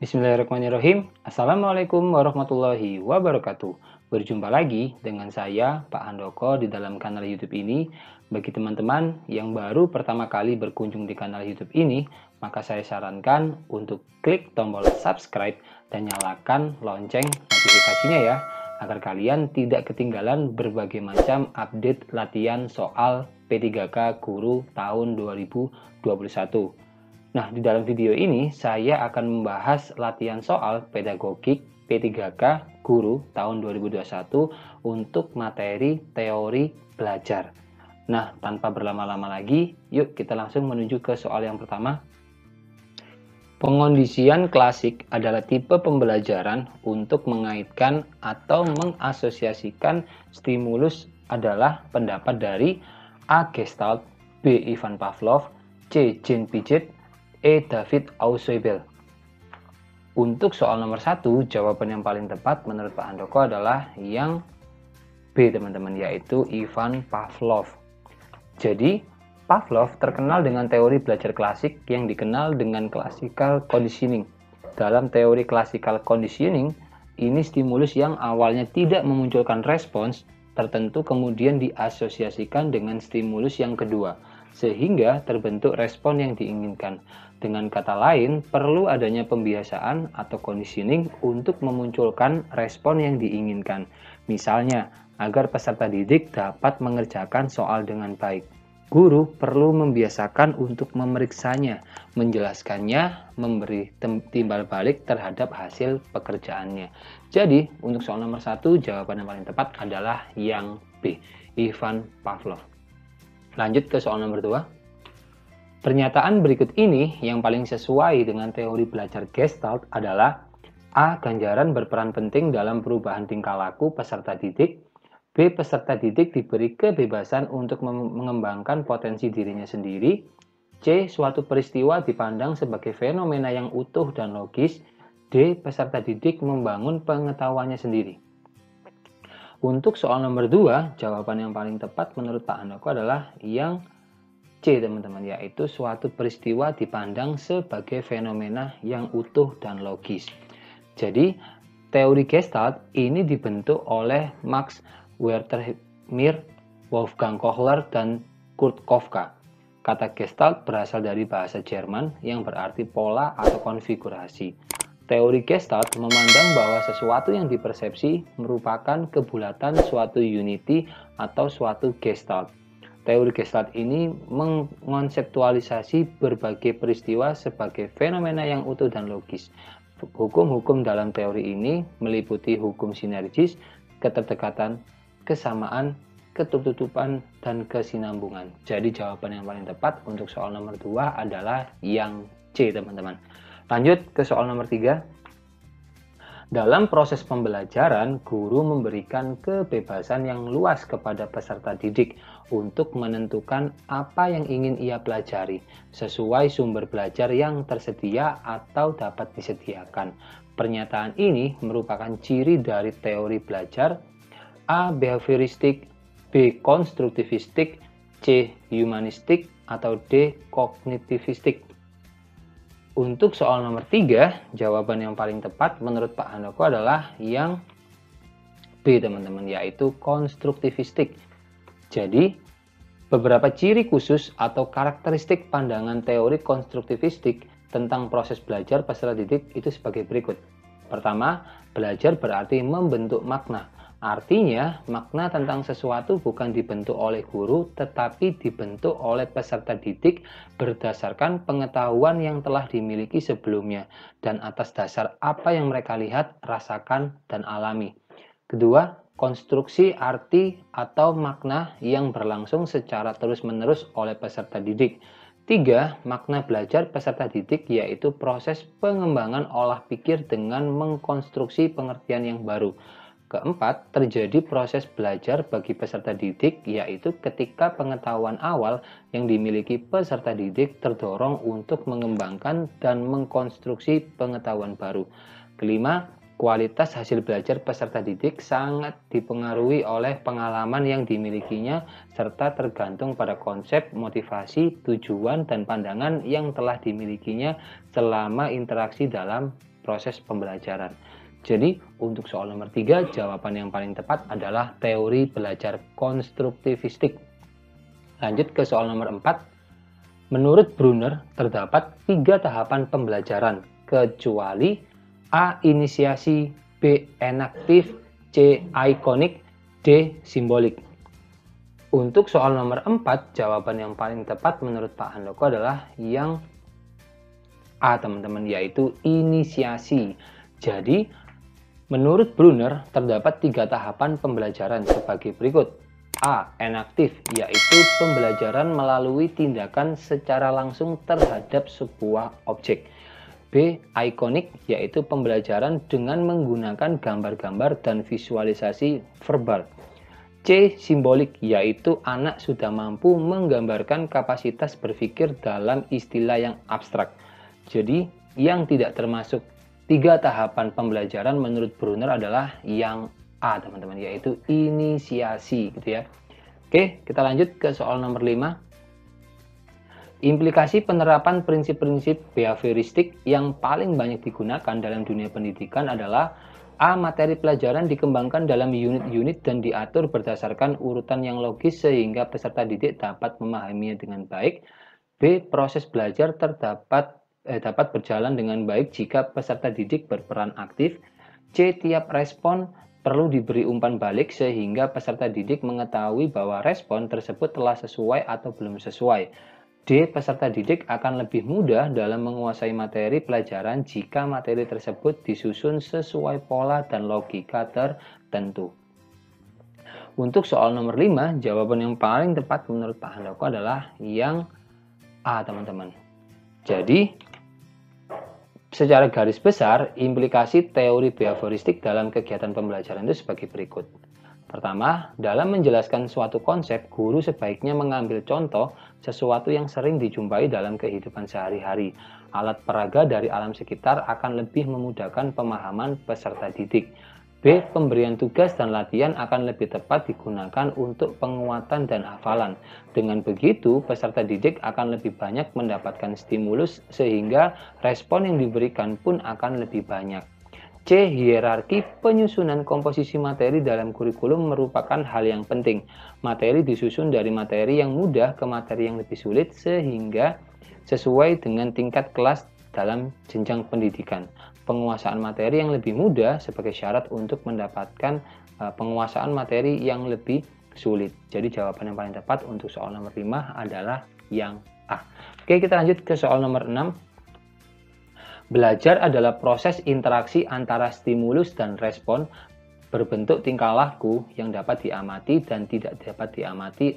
Bismillahirrahmanirrahim. Assalamualaikum warahmatullahi wabarakatuh. Berjumpa lagi dengan saya, Pak Handoko, di dalam kanal YouTube ini. Bagi teman-teman yang baru pertama kali berkunjung di kanal YouTube ini, maka saya sarankan untuk klik tombol subscribe dan nyalakan lonceng notifikasinya ya, agar kalian tidak ketinggalan berbagai macam update latihan soal P3K Guru tahun 2021. Nah, di dalam video ini saya akan membahas latihan soal pedagogik P3K Guru tahun 2021 untuk materi teori belajar. Nah, tanpa berlama-lama lagi, yuk kita langsung menuju ke soal yang pertama. Pengondisian klasik adalah tipe pembelajaran untuk mengaitkan atau mengasosiasikan stimulus adalah pendapat dari A. Gestalt, B. Ivan Pavlov, C. Jean Piaget, E. David Ausubel. Untuk soal nomor 1, jawaban yang paling tepat menurut Pak Handoko adalah yang B, teman-teman, yaitu Ivan Pavlov. Jadi, Pavlov terkenal dengan teori belajar klasik yang dikenal dengan classical conditioning. Dalam teori classical conditioning, ini stimulus yang awalnya tidak memunculkan respons tertentu kemudian diasosiasikan dengan stimulus yang kedua, sehingga terbentuk respon yang diinginkan. Dengan kata lain, perlu adanya pembiasaan atau conditioning untuk memunculkan respon yang diinginkan. Misalnya, agar peserta didik dapat mengerjakan soal dengan baik, guru perlu membiasakan untuk memeriksanya, menjelaskannya, memberi timbal balik terhadap hasil pekerjaannya. Jadi, untuk soal nomor 1, jawaban yang paling tepat adalah yang B, Ivan Pavlov. Lanjut ke soal nomor 2. Pernyataan berikut ini yang paling sesuai dengan teori belajar Gestalt adalah A. Ganjaran berperan penting dalam perubahan tingkah laku peserta didik. B. Peserta didik diberi kebebasan untuk mengembangkan potensi dirinya sendiri. C. Suatu peristiwa dipandang sebagai fenomena yang utuh dan logis. D. Peserta didik membangun pengetahuannya sendiri. Untuk soal nomor 2, jawaban yang paling tepat menurut Pak Handoko adalah yang C, teman-teman, yaitu suatu peristiwa dipandang sebagai fenomena yang utuh dan logis. Jadi, teori Gestalt ini dibentuk oleh Max Wertheimer, Wolfgang Kohler, dan Kurt Koffka. Kata Gestalt berasal dari bahasa Jerman yang berarti pola atau konfigurasi. Teori Gestalt memandang bahwa sesuatu yang dipersepsi merupakan kebulatan suatu unity atau suatu Gestalt. Teori Gestalt ini mengkonseptualisasi berbagai peristiwa sebagai fenomena yang utuh dan logis. Hukum-hukum dalam teori ini meliputi hukum sinergis, keterdekatan, kesamaan, ketutupan, dan kesinambungan. Jadi jawaban yang paling tepat untuk soal nomor 2 adalah yang C, teman-teman. Lanjut ke soal nomor 3. Dalam proses pembelajaran, guru memberikan kebebasan yang luas kepada peserta didik untuk menentukan apa yang ingin ia pelajari, sesuai sumber belajar yang tersedia atau dapat disediakan. Pernyataan ini merupakan ciri dari teori belajar A. Behavioristik, B. Konstruktivistik, C. Humanistik, atau D. Kognitivistik. Untuk soal nomor 3, jawaban yang paling tepat menurut Pak Handoko adalah yang B, teman-teman, yaitu konstruktivistik. Jadi, beberapa ciri khusus atau karakteristik pandangan teori konstruktivistik tentang proses belajar peserta didik itu sebagai berikut. Pertama, belajar berarti membentuk makna. Artinya, makna tentang sesuatu bukan dibentuk oleh guru, tetapi dibentuk oleh peserta didik berdasarkan pengetahuan yang telah dimiliki sebelumnya, dan atas dasar apa yang mereka lihat, rasakan, dan alami. Kedua, konstruksi arti atau makna yang berlangsung secara terus-menerus oleh peserta didik. 3. Makna belajar peserta didik yaitu proses pengembangan olah pikir dengan mengkonstruksi pengertian yang baru. Keempat, terjadi proses belajar bagi peserta didik, yaitu ketika pengetahuan awal yang dimiliki peserta didik terdorong untuk mengembangkan dan mengkonstruksi pengetahuan baru. Kelima, kualitas hasil belajar peserta didik sangat dipengaruhi oleh pengalaman yang dimilikinya, serta tergantung pada konsep, motivasi, tujuan, dan pandangan yang telah dimilikinya selama interaksi dalam proses pembelajaran. Jadi untuk soal nomor 3, jawaban yang paling tepat adalah teori belajar konstruktivistik. Lanjut ke soal nomor 4. Menurut Brunner, terdapat 3 tahapan pembelajaran, kecuali A. Inisiasi, B. Enaktif, C. Ikonik, D. Simbolik. Untuk soal nomor 4, jawaban yang paling tepat menurut Pak Handoko adalah yang A, teman-teman, yaitu inisiasi. Jadi, menurut Brunner, terdapat 3 tahapan pembelajaran sebagai berikut. A. Enaktif, yaitu pembelajaran melalui tindakan secara langsung terhadap sebuah objek. B. Ikonik, yaitu pembelajaran dengan menggunakan gambar-gambar dan visualisasi verbal. C. Simbolik, yaitu anak sudah mampu menggambarkan kapasitas berpikir dalam istilah yang abstrak. Jadi, yang tidak termasuk 3 tahapan pembelajaran menurut Brunner adalah yang A, teman-teman, yaitu inisiasi, gitu ya. Oke, kita lanjut ke soal nomor 5. Implikasi penerapan prinsip-prinsip behavioristik yang paling banyak digunakan dalam dunia pendidikan adalah A. Materi pelajaran dikembangkan dalam unit-unit dan diatur berdasarkan urutan yang logis sehingga peserta didik dapat memahaminya dengan baik. B. Proses belajar dapat berjalan dengan baik jika peserta didik berperan aktif. C. Tiap respon perlu diberi umpan balik sehingga peserta didik mengetahui bahwa respon tersebut telah sesuai atau belum sesuai. D. Peserta didik akan lebih mudah dalam menguasai materi pelajaran jika materi tersebut disusun sesuai pola dan logika tertentu. Untuk soal nomor 5, jawaban yang paling tepat menurut Pak Handoko adalah yang A, teman-teman. Jadi, secara garis besar, implikasi teori behavioristik dalam kegiatan pembelajaran itu sebagai berikut. Pertama, dalam menjelaskan suatu konsep, guru sebaiknya mengambil contoh sesuatu yang sering dijumpai dalam kehidupan sehari-hari. Alat peraga dari alam sekitar akan lebih memudahkan pemahaman peserta didik. B. Pemberian tugas dan latihan akan lebih tepat digunakan untuk penguatan dan hafalan. Dengan begitu, peserta didik akan lebih banyak mendapatkan stimulus sehingga respon yang diberikan pun akan lebih banyak. C. Hierarki penyusunan komposisi materi dalam kurikulum merupakan hal yang penting. Materi disusun dari materi yang mudah ke materi yang lebih sulit sehingga sesuai dengan tingkat kelas dalam jenjang pendidikan. Penguasaan materi yang lebih mudah sebagai syarat untuk mendapatkan penguasaan materi yang lebih sulit. Jadi jawaban yang paling tepat untuk soal nomor 5 adalah yang A. Oke, kita lanjut ke soal nomor 6. Belajar adalah proses interaksi antara stimulus dan respon berbentuk tingkah laku yang dapat diamati dan tidak dapat diamati.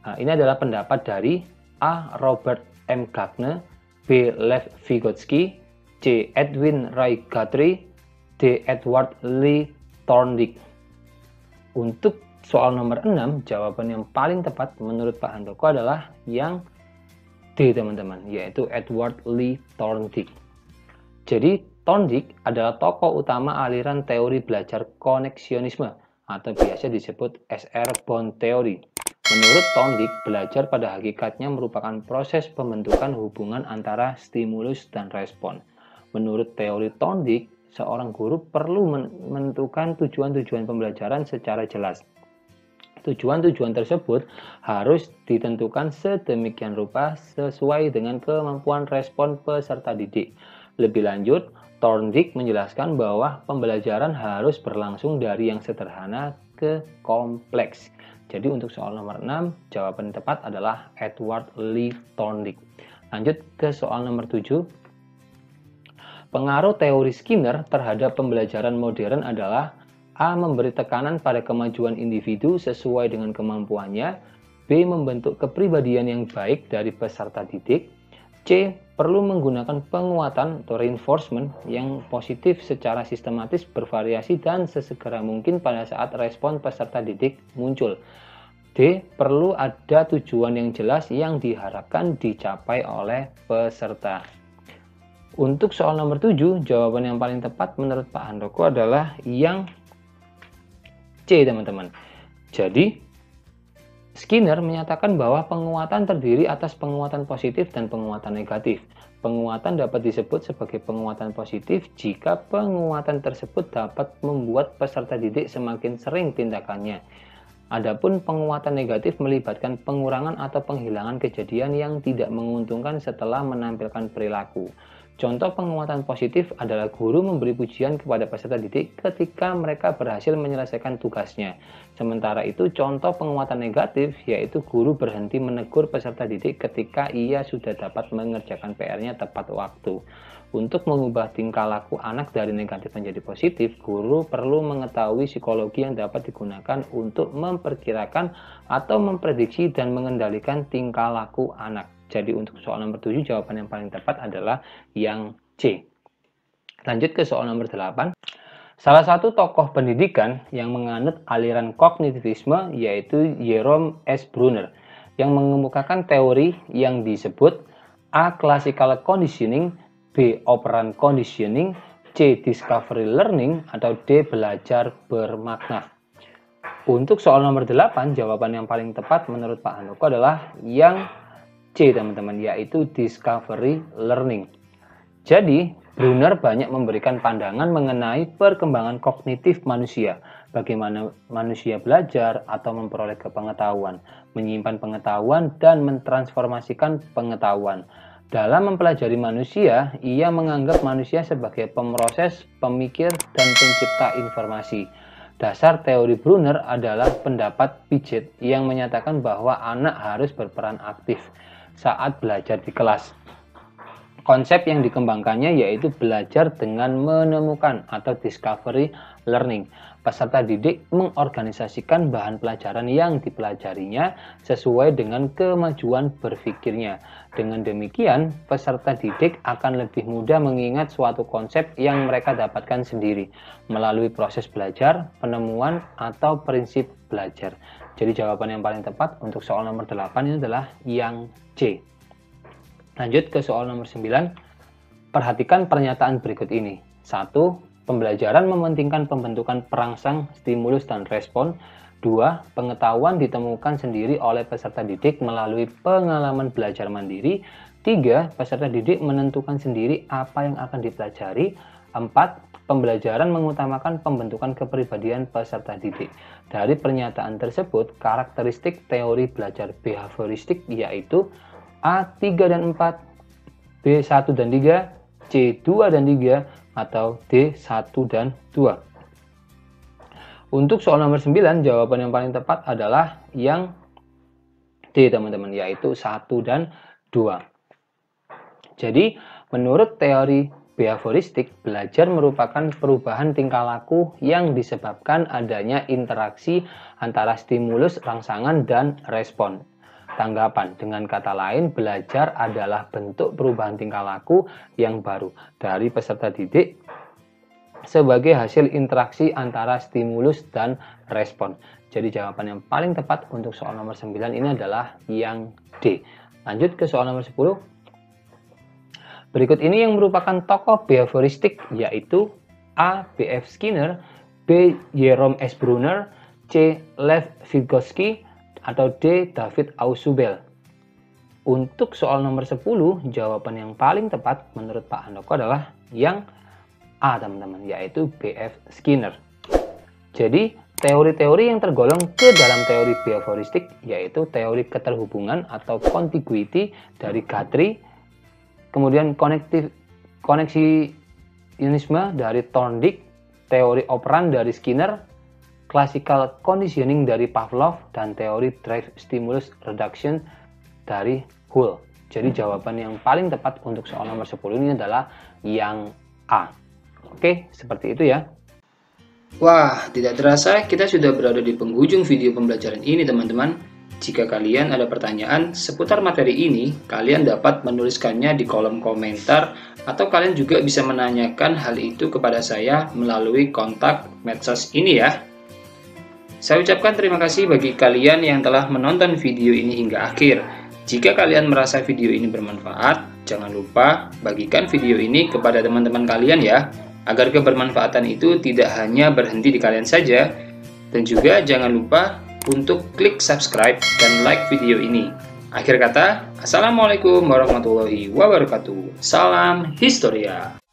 Ini adalah pendapat dari A. Robert M. Gagné, B. Lev Vygotsky, C. Edwin Ray Guthrie, D. Edward Lee Thorndike. Untuk soal nomor 6, jawaban yang paling tepat menurut Pak Handoko adalah yang D, teman-teman, yaitu Edward Lee Thorndike. Jadi, Thorndike adalah tokoh utama aliran teori belajar koneksionisme atau biasa disebut SR Bond Theory. Menurut Thorndike, belajar pada hakikatnya merupakan proses pembentukan hubungan antara stimulus dan respon. Menurut teori Thorndike, seorang guru perlu menentukan tujuan-tujuan pembelajaran secara jelas. Tujuan-tujuan tersebut harus ditentukan sedemikian rupa sesuai dengan kemampuan respon peserta didik. Lebih lanjut, Thorndike menjelaskan bahwa pembelajaran harus berlangsung dari yang sederhana ke kompleks. Jadi untuk soal nomor 6, jawaban tepat adalah Edward Lee Thorndike. Lanjut ke soal nomor 7. Pengaruh teori Skinner terhadap pembelajaran modern adalah A. Memberi tekanan pada kemajuan individu sesuai dengan kemampuannya. B. Membentuk kepribadian yang baik dari peserta didik. C. Perlu menggunakan penguatan atau reinforcement yang positif secara sistematis, bervariasi, dan sesegera mungkin pada saat respon peserta didik muncul. D. Perlu ada tujuan yang jelas yang diharapkan dicapai oleh peserta. Untuk soal nomor 7, jawaban yang paling tepat menurut Pak Handoko adalah yang C, teman-teman. Jadi, Skinner menyatakan bahwa penguatan terdiri atas penguatan positif dan penguatan negatif. Penguatan dapat disebut sebagai penguatan positif jika penguatan tersebut dapat membuat peserta didik semakin sering tindakannya. Adapun penguatan negatif melibatkan pengurangan atau penghilangan kejadian yang tidak menguntungkan setelah menampilkan perilaku. Contoh penguatan positif adalah guru memberi pujian kepada peserta didik ketika mereka berhasil menyelesaikan tugasnya. Sementara itu, contoh penguatan negatif yaitu guru berhenti menegur peserta didik ketika ia sudah dapat mengerjakan PR-nya tepat waktu. Untuk mengubah tingkah laku anak dari negatif menjadi positif, guru perlu mengetahui psikologi yang dapat digunakan untuk memperkirakan atau memprediksi dan mengendalikan tingkah laku anak. Jadi untuk soal nomor 7, jawaban yang paling tepat adalah yang C. Lanjut ke soal nomor 8. Salah satu tokoh pendidikan yang menganut aliran kognitivisme yaitu Jerome S. Bruner yang mengemukakan teori yang disebut A. Classical Conditioning, B. Operant Conditioning, C. Discovery Learning, atau D. Belajar bermakna. Untuk soal nomor 8, jawaban yang paling tepat menurut Pak Handoko adalah yang C, teman-teman, yaitu Discovery Learning. Jadi, Bruner banyak memberikan pandangan mengenai perkembangan kognitif manusia, bagaimana manusia belajar atau memperoleh pengetahuan, menyimpan pengetahuan, dan mentransformasikan pengetahuan. Dalam mempelajari manusia, ia menganggap manusia sebagai pemroses, pemikir, dan pencipta informasi. Dasar teori Bruner adalah pendapat Piaget yang menyatakan bahwa anak harus berperan aktif saat belajar di kelas. Konsep yang dikembangkannya yaitu belajar dengan menemukan atau discovery learning. Peserta didik mengorganisasikan bahan pelajaran yang dipelajarinya sesuai dengan kemajuan berpikirnya. Dengan demikian, peserta didik akan lebih mudah mengingat suatu konsep yang mereka dapatkan sendiri melalui proses belajar, penemuan, atau prinsip belajar. Jadi jawaban yang paling tepat untuk soal nomor 8 ini adalah yang C. Lanjut ke soal nomor 9. Perhatikan pernyataan berikut ini. 1. Pembelajaran mementingkan pembentukan perangsang, stimulus, dan respon. 2. Pengetahuan ditemukan sendiri oleh peserta didik melalui pengalaman belajar mandiri. 3. Peserta didik menentukan sendiri apa yang akan dipelajari. 4. Pembelajaran mengutamakan pembentukan kepribadian peserta didik. Dari pernyataan tersebut, karakteristik teori belajar behavioristik yaitu A 3 dan 4, B 1 dan 3, C 2 dan 3, atau D 1 dan 2. Untuk soal nomor 9, jawaban yang paling tepat adalah yang D, teman-teman, yaitu 1 dan 2. Jadi, menurut teori behavioristik, belajar merupakan perubahan tingkah laku yang disebabkan adanya interaksi antara stimulus, rangsangan, dan respon. Tanggapan, dengan kata lain, belajar adalah bentuk perubahan tingkah laku yang baru dari peserta didik sebagai hasil interaksi antara stimulus dan respon. Jadi jawaban yang paling tepat untuk soal nomor 9 ini adalah yang D. Lanjut ke soal nomor 10. Berikut ini yang merupakan tokoh behavioristik yaitu A. B.F. Skinner, B. Jerome S. Bruner, C. Lev Vygotsky, atau D. David Ausubel. Untuk soal nomor 10, jawaban yang paling tepat menurut Pak Handoko adalah yang A, teman-teman, yaitu B.F. Skinner. Jadi, teori-teori yang tergolong ke dalam teori behavioristik yaitu teori keterhubungan atau contiguity dari Guthrie, kemudian koneksianisme dari Thorndike, teori operan dari Skinner, classical conditioning dari Pavlov, dan teori drive stimulus reduction dari Hull. Jadi jawaban yang paling tepat untuk soal nomor 10 ini adalah yang A. Oke, seperti itu ya. Wah, tidak terasa kita sudah berada di penghujung video pembelajaran ini, teman-teman. Jika kalian ada pertanyaan seputar materi ini, kalian dapat menuliskannya di kolom komentar atau kalian juga bisa menanyakan hal itu kepada saya melalui kontak medsos ini ya. Saya ucapkan terima kasih bagi kalian yang telah menonton video ini hingga akhir. Jika kalian merasa video ini bermanfaat, jangan lupa bagikan video ini kepada teman-teman kalian ya, agar kebermanfaatan itu tidak hanya berhenti di kalian saja. Dan juga jangan lupa untuk klik subscribe dan like video ini. Akhir kata, Assalamualaikum warahmatullahi wabarakatuh. Salam Historia.